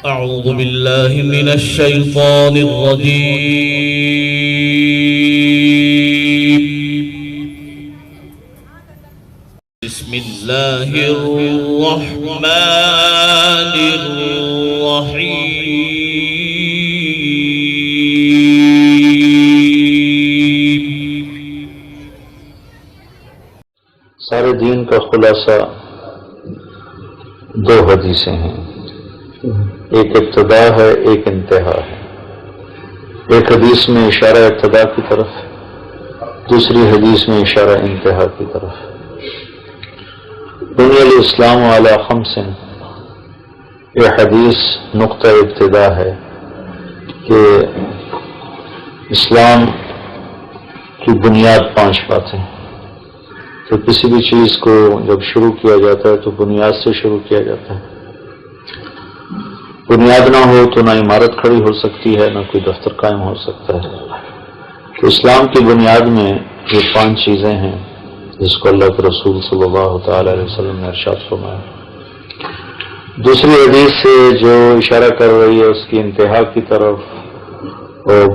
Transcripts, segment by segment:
أعوذ بالله من الشيطان الرجيم. بسم الله الرحمن الرحيم. سارے دین کا خلاصہ دو حدیثیں ہیں، ایک ابتدا ہے، ایک انتہا ہے. ایک حدیث میں اشارہ ابتدا کی طرف، دوسری حدیث میں اشارہ انتہا کی طرف. بنی الاسلام علی خمس، یہ حدیث نقطہ ابتدا ہے کہ اسلام کی بنیاد 5 باتیں. تو کسی بھی چیز کو جب شروع کیا جاتا ہے تو بنیاد سے شروع کیا جاتا ہے. بنیاد نہ ہو تو نہ عمارت کھڑی ہو سکتی ہے، نہ کوئی دفتر قائم ہو سکتا ہے. تو اسلام کی بنیاد میں یہ 5 چیزیں ہیں جس کو اللہ کے رسول صلی اللہ تعالی علیہ وسلم نے ارشاد فرمایا. دوسری حدیث سے جو اشارہ کر رہی ہے اس کی انتہا کی طرف اور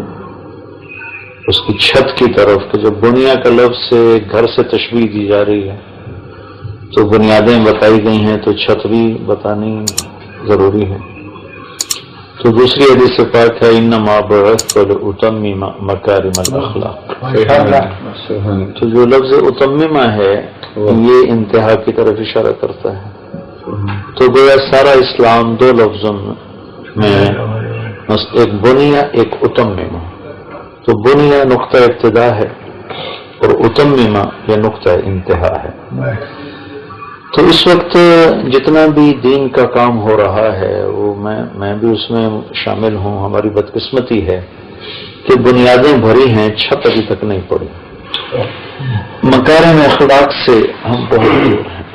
اس کی چھت کی طرف، کہ جب بنیا کا لفظ سے گھر سے تشبیہ دی جا رہی ہے تو بنیادیں بتائی گئی ہیں تو چھت بھی بتانی ضروری ہے. تو دوسری حدیث سے پاک ہے انما بعثت لاتمم مکارم الاخلاق. تو جو لفظ اتممہ ہے یہ انتہا کی طرف اشارہ کرتا ہے. تو گویا سارا اسلام 2 لفظوں میں، ایک بنیا ایک اتممہ. تو بنیا نقطہ ابتدا ہے اور اتممہ یہ نقطہ انتہا ہے. تو اس وقت جتنا بھی دین کا کام ہو رہا ہے وہ میں بھی اس میں شامل ہوں. ہماری بدقسمتی ہے کہ بنیادیں بھری ہیں، چھت ابھی تک نہیں پڑی. مکارم اخلاق سے ہم بہت دور ہیں.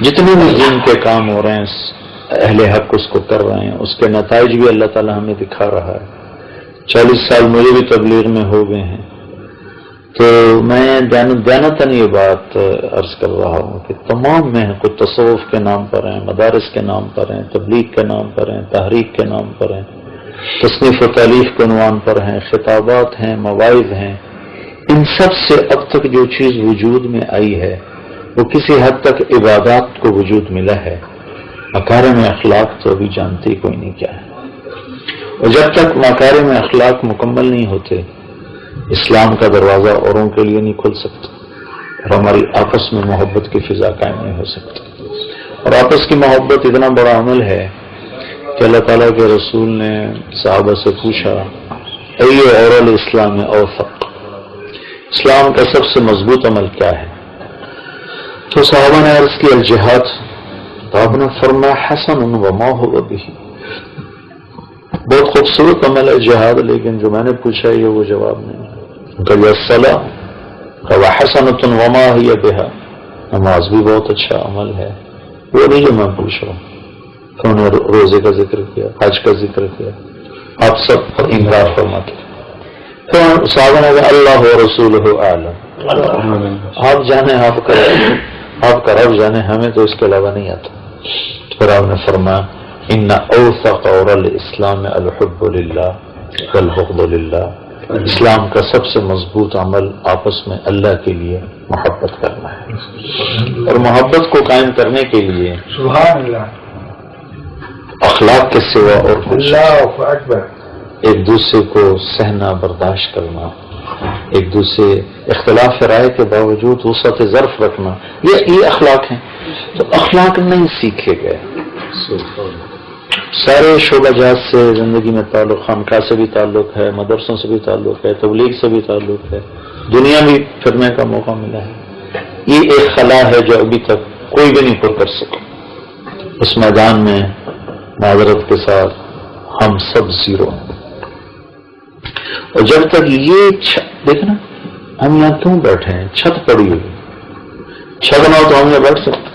جتنے بھی دین کے کام ہو رہے ہیں اہل حق اس کو کر رہے ہیں، اس کے نتائج بھی اللہ تعالی ہمیں دکھا رہا ہے. 40 سال مجھے بھی تبلیغ میں ہو گئے ہیں. تو میں دیانتاً یہ بات عرض کر رہا ہوں کہ تمام میں کچھ تصوف کے نام پر ہیں، مدارس کے نام پر ہیں، تبلیغ کے نام پر ہیں، تحریک کے نام پر ہیں، تصنیف و تالیف کے عنوان پر ہیں، خطابات ہیں، مواعظ ہیں. ان سب سے اب تک جو چیز وجود میں آئی ہے وہ کسی حد تک عبادات کو وجود ملا ہے. مکارم اخلاق تو ابھی جانتے ہی کوئی نہیں کیا ہے. اور جب تک مکارم اخلاق مکمل نہیں ہوتے اسلام کا دروازہ اوروں کے لیے نہیں کھل سکتا اور ہماری آپس میں محبت کی فضا قائم نہیں ہو سکتی. اور آپس کی محبت اتنا بڑا عمل ہے کہ اللہ تعالیٰ کے رسول نے صحابہ سے پوچھا ای اور الاسلام اوثق، اسلام کا سب سے مضبوط عمل کیا ہے؟ تو صحابہ نے عرض کی الجہاد. تو آپ نے فرمایا حسن وما هو به، بہت خوبصورت عمل ہے جہاد، لیکن جو میں نے پوچھا یہ وہ جواب نہیں. کہ السلام وحسنۃ وما هي بها، نماز بھی بہت اچھا عمل ہے، وہ نہیں جو میں پوچھ رہا ہوں. تو انہوں نے روزے کا ذکر کیا، حج کا ذکر کیا، آپ سب پر انکار فرماتے. تو صحابہ نے کہا اللہ و رسولہ اعلم، آپ جانے، آپ کا رب جانے، ہمیں تو اس کے علاوہ نہیں آتا. پھر آپ نے فرمایا ان اوثق اور الاسلام الحب للہ والبغض للہ، اسلام کا سب سے مضبوط عمل آپس میں اللہ کے لیے محبت کرنا ہے. اور محبت کو قائم کرنے کے لیے سبحان اللہ اخلاق کے سوا اور اللہ اکبر، ایک دوسرے کو سہنا، برداشت کرنا، ایک دوسرے اختلاف رائے کے باوجود وسعت ظرف رکھنا، یہ اخلاق ہیں. تو اخلاق نہیں سیکھے گئے. سارے شعبہ جات سے زندگی میں تعلق، خانقاہ سے بھی تعلق ہے، مدرسوں سے بھی تعلق ہے، تبلیغ سے بھی تعلق ہے، دنیا بھی پھرنے کا موقع ملا ہے. یہ ایک خلا ہے جو ابھی تک کوئی بھی نہیں پر کر سکا. اس میدان میں معذرت کے ساتھ ہم سب زیرو ہیں. اور جب تک یہ دیکھنا ہم یہاں کیوں بیٹھے ہیں، چھت پڑی ہوئی، چھت نہ ہو تو ہم یہاں بیٹھ سکتے.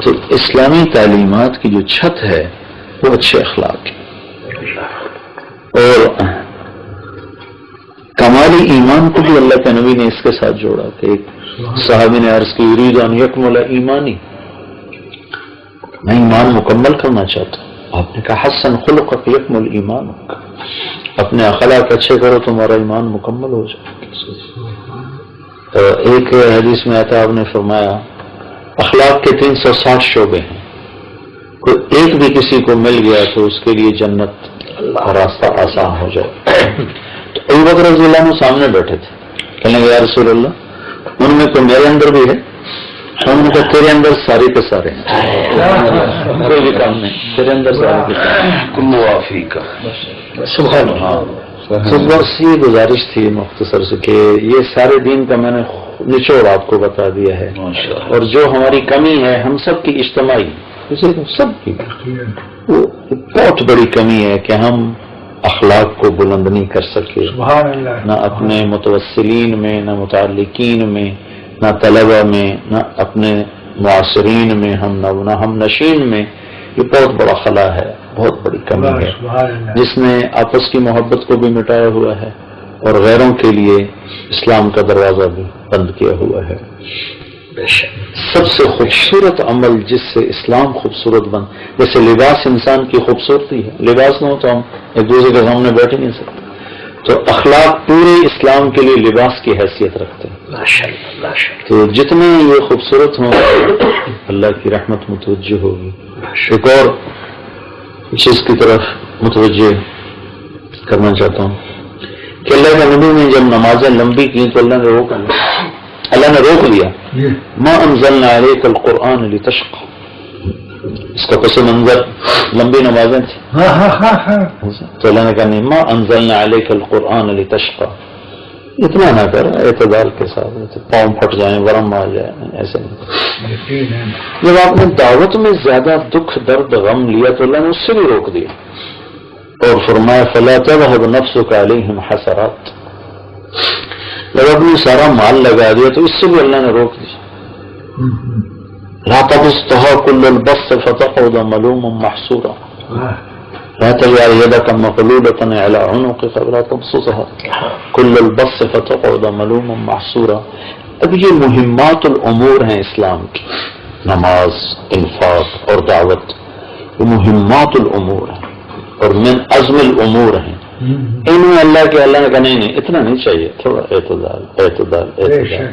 تو اسلامی تعلیمات کی جو چھت ہے وہ اچھے اخلاق ہے. اور کمالی ایمان کو بھی اللہ کے نبی نے اس کے ساتھ جوڑا کہ ایک صحابی نے عرض کی یرید ان یکمل ایمانی، میں ایمان مکمل کرنا چاہتا ہوں. آپ نے کہا حسن خلقک یکمل ایمانک، اپنے اخلاق اچھے کرو تمہارا ایمان مکمل ہو جائے. تو ایک حدیث میں آتا آپ نے فرمایا اخلاق کے 360 شعبے ہیں، کوئی ایک بھی کسی کو مل گیا تو اس کے لیے جنت کا راستہ آسان ہو جائے. تو ابو بکر رضی اللہ عنہ سامنے بیٹھے تھے، کہنے لگے یا رسول اللہ ان میں تو میرے اندر بھی ہے. ہم نے کہا تیرے اندر سارے کے سارے ہیں، کوئی بھی کام نہیں، تیرے اندر سارے کے سارے کلو آفی کا. سبحان اللہ. تو بس یہ گزارش تھی مختصر سے کہ یہ سارے دین کا میں نے نچوڑ آپ کو بتا دیا ہے، اور جو ہماری کمی ہے ہم سب کی اجتماعی سب کی وہ بہت بڑی کمی ہے کہ ہم اخلاق کو بلند نہیں کر سکے، نہ اپنے متوسلین میں، نہ متعلقین میں، نہ طلبہ میں، نہ اپنے معاصرین میں، نہ ہم نشین میں. یہ بہت بڑا خلا ہے، بہت بڑی کمی ہے جس نے آپس کی محبت کو بھی مٹایا ہوا ہے اور غیروں کے لیے اسلام کا دروازہ بھی بند کیا ہوا ہے. سب سے خوبصورت عمل جس سے اسلام خوبصورت بن، جیسے لباس انسان کی خوبصورتی ہے، لباس نہ ہو تو ہم ایک دوسرے کے سامنے بیٹھ ہی نہیں سکتے. تو اخلاق پورے اسلام کے لیے لباس کی حیثیت رکھتے ہیں. تو جتنے یہ خوبصورت ہوں اللہ کی رحمت متوجہ ہوگی. ایک اور چیز کی طرف متوجہ کرنا چاہتا ہوں کہ اللہ کے نبی نے جب نمازیں لمبی کی تو اللہ نے روک دیا. ما انزلنا علیک القرآن لتشقى، اس کا پس منظر لمبی نمازیں تھیں تو اللہ نے کہا نہیں، ما انزلنا علیک القرآن لتشقى، اتنا نہ کر، اعتدال کے ساتھ، پاؤں پھٹ جائیں، ورم آ جائے، ایسے نہیں. جب آپ نے دعوت میں زیادہ دکھ درد غم لیا تو اللہ نے اس سے بھی روک دیا اور فرمایا فلا تذهب نفسك علیہم حسرات. جب آپ نے سارا مال لگا دیا تو اس سے بھی اللہ نے روک دیا. لا تبسطها كل البسط فتقعد ملوما محسورا، لا تجعل يدك مغلولة على عنقك ولا تبسطها كل البسط فتقعد ملوما محسورا. اب یہ مہمات الامور ہیں اسلام کی، نماز، انفاق اور دعوت، یہ مہمات الامور ہیں اور من عزم الامور ہیں. ان میں اللہ نے کہا نہیں اتنا نہیں چاہیے، تھوڑا اعتدال اعتدال اعتدال.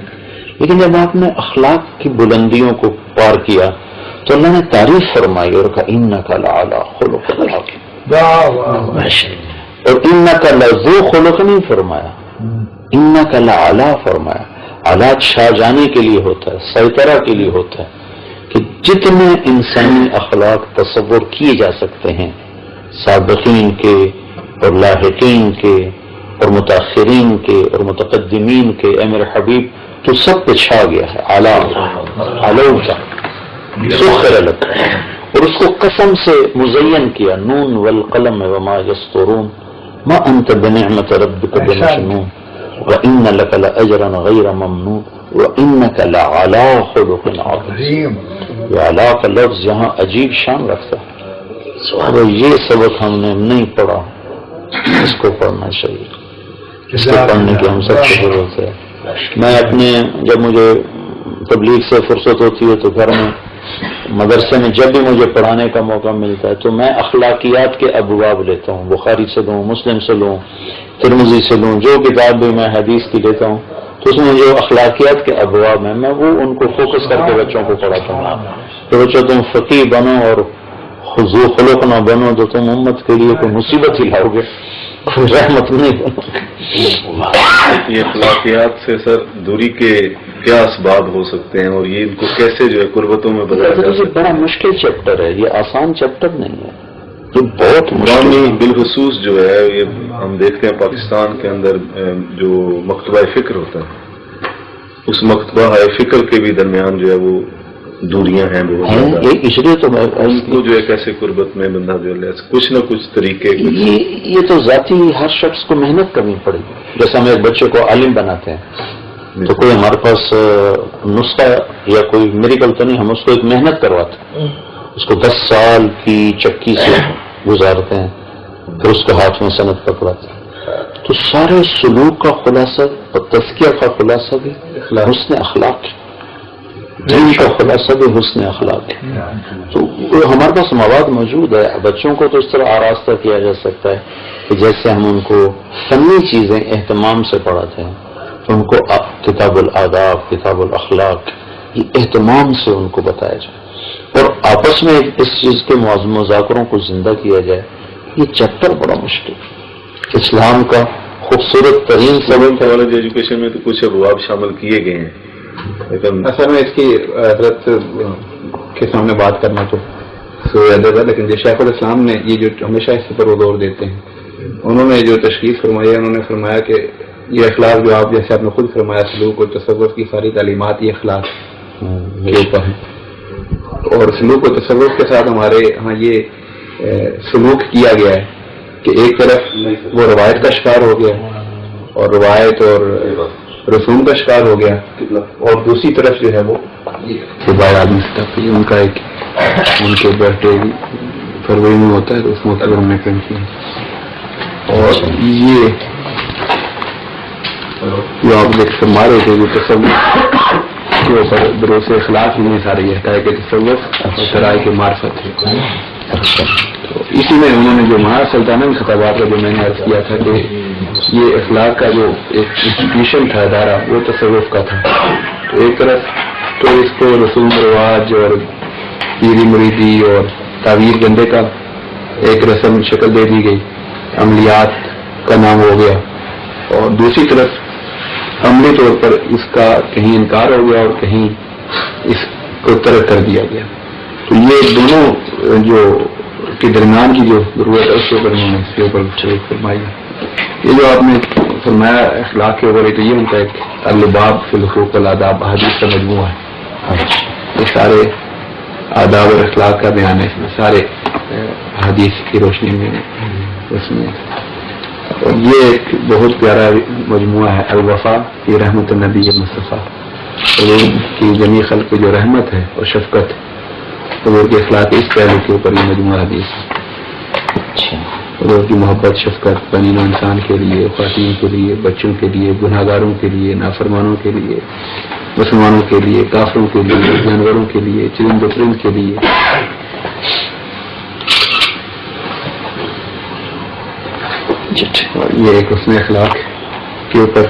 لیکن جب آپ نے اخلاق کی بلندیوں کو پار کیا تو اللہ نے تعریف فرمائی اور کہا انک لعلی خلق عظیم، اور انک لذو خلق نہیں فرمایا، انک لعلی فرمایا. اعلیٰ چھا جانے کے لیے ہوتا ہے، سیطرہ کے لیے ہوتا ہے کہ جتنے انسانی اخلاق تصور کیے جا سکتے ہیں سابقین کے اور لاحقین کے اور متاخرین کے اور متقدمین کے، اے میرے حبیب تو سب پہ چھا گیا ہے. اعلیٰ کا سخر لک، اور اس کو قسم سے مزین کیا، نون والقلم وما یسطرون ما انت بنعمت ربک بمجنون وان لک لاجرا غیر ممنون وانک لعلی خلق عظیم. یہ اعلیٰ کا لفظ یہاں عجیب شان رکھتا ہے. اور یہ سبق ہم نے نہیں پڑھا، اس کو پڑھنا چاہیے، اس کو پڑھنے کی ہم سب کو ضرورت ہے. میں اپنے جب مجھے تبلیغ سے فرصت ہوتی ہے تو گھر میں مدرسے میں جب بھی مجھے پڑھانے کا موقع ملتا ہے تو میں اخلاقیات کے ابواب لیتا ہوں، بخاری سے لوں، مسلم سے لوں، ترمذی سے لوں، جو کتاب بھی میں حدیث کی لیتا ہوں تو اس میں جو اخلاقیات کے ابواب ہیں میں وہ ان کو فوکس کر کے بچوں کو پڑھاتا ہوں کہ بچوں تم فقیہ بنو اور ذو خلق نہ بنو تو تم امت کے لیے کوئی مصیبت ہی لاؤ گے، کوئی رحمت نہیں بنو. یہ اخلاقیات سے سر دوری کے کیا اسباب ہو سکتے ہیں اور یہ ان کو کیسے جو ہے قربتوں میں بدلا جا سکتا ہے؟ بڑا مشکل چیپٹر ہے، یہ آسان چیپٹر نہیں ہے، یہ بہت قومی بالخصوص جو ہے یہ ہم دیکھتے ہیں پاکستان کے اندر جو مکتبہ فکر ہوتا ہے اس مکتبہ فکر کے بھی درمیان جو ہے وہ دوریاں ہیں بہت زیادہ. اس لیے تو اس کو جو ہے کیسے قربت میں بندہ جو ہے کچھ نہ کچھ طریقے یہ تو ذاتی ہر شخص کو محنت کرنی پڑے گی. جیسے ہم ایک بچے کو عالم بناتے ہیں تو کوئی ہمارے پاس نسخہ یا کوئی میریکل تو نہیں، ہم اس کو ایک محنت کرواتے ہیں، اس کو 10 سال کی چکی سے گزارتے ہیں، پھر اس کو ہاتھ میں سند پکڑاتے ہیں. تو سارے سلوک کا خلاصہ اور تزکیہ کا خلاصہ بھی حسن اخلاق. دین کا خلاصہ بھی حسن اخلاق ہے. تو ہمارے پاس مواد موجود ہے. بچوں کو تو اس طرح آراستہ کیا جا سکتا ہے کہ جیسے ہم ان کو فنی چیزیں اہتمام سے پڑھاتے ہیں تو ان کو کتاب الآداب، کتاب الاخلاق یہ اہتمام سے ان کو بتایا جائے اور آپس میں اس چیز کے مذاکروں کو زندہ کیا جائے. یہ چیپٹر بڑا مشکل ہے. اسلام کا خوبصورت ترین سبق کالج ایجوکیشن میں تو کچھ ابواب شامل کیے گئے ہیں، لیکن اصل میں اس کی حضرت کے سامنے بات کرنا تو زیادہ، لیکن جو شیخ الاسلام نے یہ جو ہمیشہ اس پر وہ دور دیتے ہیں، انہوں نے جو تشخیص فرمائی ہے، انہوں نے فرمایا کہ یہ اخلاق جو آپ جیسے آپ نے خود فرمایا سلوک اور تصوف کی ساری تعلیمات یہ اخلاق کے اوپر ہیں. اور سلوک و تصوف کے ساتھ ہمارے ہاں یہ سلوک کیا گیا ہے کہ ایک طرف وہ روایت کا شکار ہو گیا اور روایت اور رسوم کا شکار ہو گیا، اور دوسری طرف جو ہے وہ باہر آدمی سے ان کا ایک ان کے برتھ ڈے فروری میں ہوتا ہے تو اس موقع پر ہم نے کم کیا. اور یہ جو آپ دیکھ کر مارے تھے جو تصوف کے اوپر دروس اخلاق ہی سارے یہ ہے کہ تصوف اور شرائع کے معرفت ہے. تو اسی میں انہوں نے جو مہا سلطانہ کے خطابات کا جو میں نے عرض کیا تھا کہ یہ اخلاق کا جو ایک انسٹیٹیوشن تھا ادارہ وہ تصوف کا تھا. تو ایک طرف تو اس کو رسوم رواج اور پیری مریدی اور تعویر گندے کا ایک رسم شکل دے دی گئی، عملیات کا نام ہو گیا، اور دوسری طرف عملی طور پر اس کا کہیں انکار ہو گیا اور کہیں اس کو ترک کر دیا گیا. تو یہ دونوں جو کے درمیان کی جو ضرورت ہے اس کے اوپر انہوں نے اس کے اوپر شریک فرمائی. یہ جو آپ نے فرمایا اخلاق کے اوپر، تو یہ ان کا ایک الباب فی الحقوق والآداب حدیث کا مجموعہ ہے. یہ سارے آداب اور اخلاق کا بیان ہے، اس میں سارے حدیث کی روشنی میں اس میں. اور یہ ایک بہت پیارا مجموعہ ہے الوفا فی رحمت النبی مصطفیٰ، حضور کی جمیع خلق کی جو رحمت ہے اور شفقت، حضور کے اخلاق اس پہلو کے اوپر یہ مجموعہ حدیث ہے. حضور کی محبت شفقت بنی انسان کے لیے، خواتین کے لیے، بچوں کے لیے، گناہ گاروں کے لیے، نافرمانوں کے لیے، مسلمانوں کے لیے، کافروں کے لیے، جانوروں کے لیے، چرند و پرند کے لیے. یہ ایک حسن اخلاق کے اوپر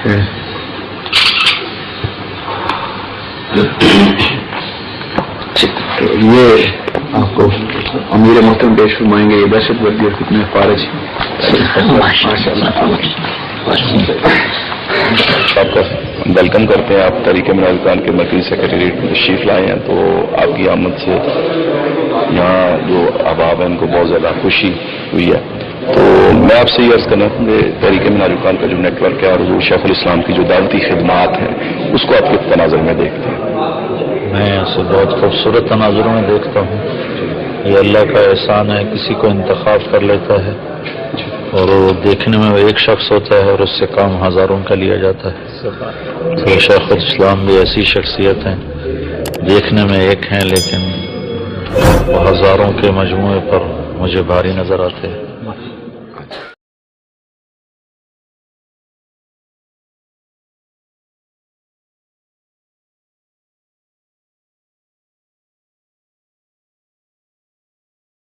ہے. یہ آپ کو امیر محترم پیش فرمائیں گے، یہ دہشت گردی اور فتنہ خارج. آپ کا ویلکم کرتے ہیں. آپ تحریک منافقان کے مرکزی سیکریٹریٹ میں تشریف لائے ہیں، تو آپ کی آمد سے یہاں جو احباب ہیں ان کو بہت زیادہ خوشی ہوئی ہے. تو میں آپ سے یہ عرض کرنا کہ تحریک منافقان کا جو نیٹ ورک ہے اور حضور شیخ الاسلام کی جو دعوتی خدمات ہیں اس کو آپ کس تناظر میں دیکھتے ہیں؟ میں اسے بہت خوبصورت تناظروں میں دیکھتا ہوں. یہ اللہ کا احسان ہے، کسی کو انتخاب کر لیتا ہے اور وہ دیکھنے میں ایک شخص ہوتا ہے اور اس سے کام ہزاروں کا لیا جاتا ہے. تو شیخ الاسلام بھی ایسی شخصیت ہیں، دیکھنے میں ایک ہیں لیکن وہ ہزاروں کے مجموعے پر مجھے بھاری نظر آتے ہیں.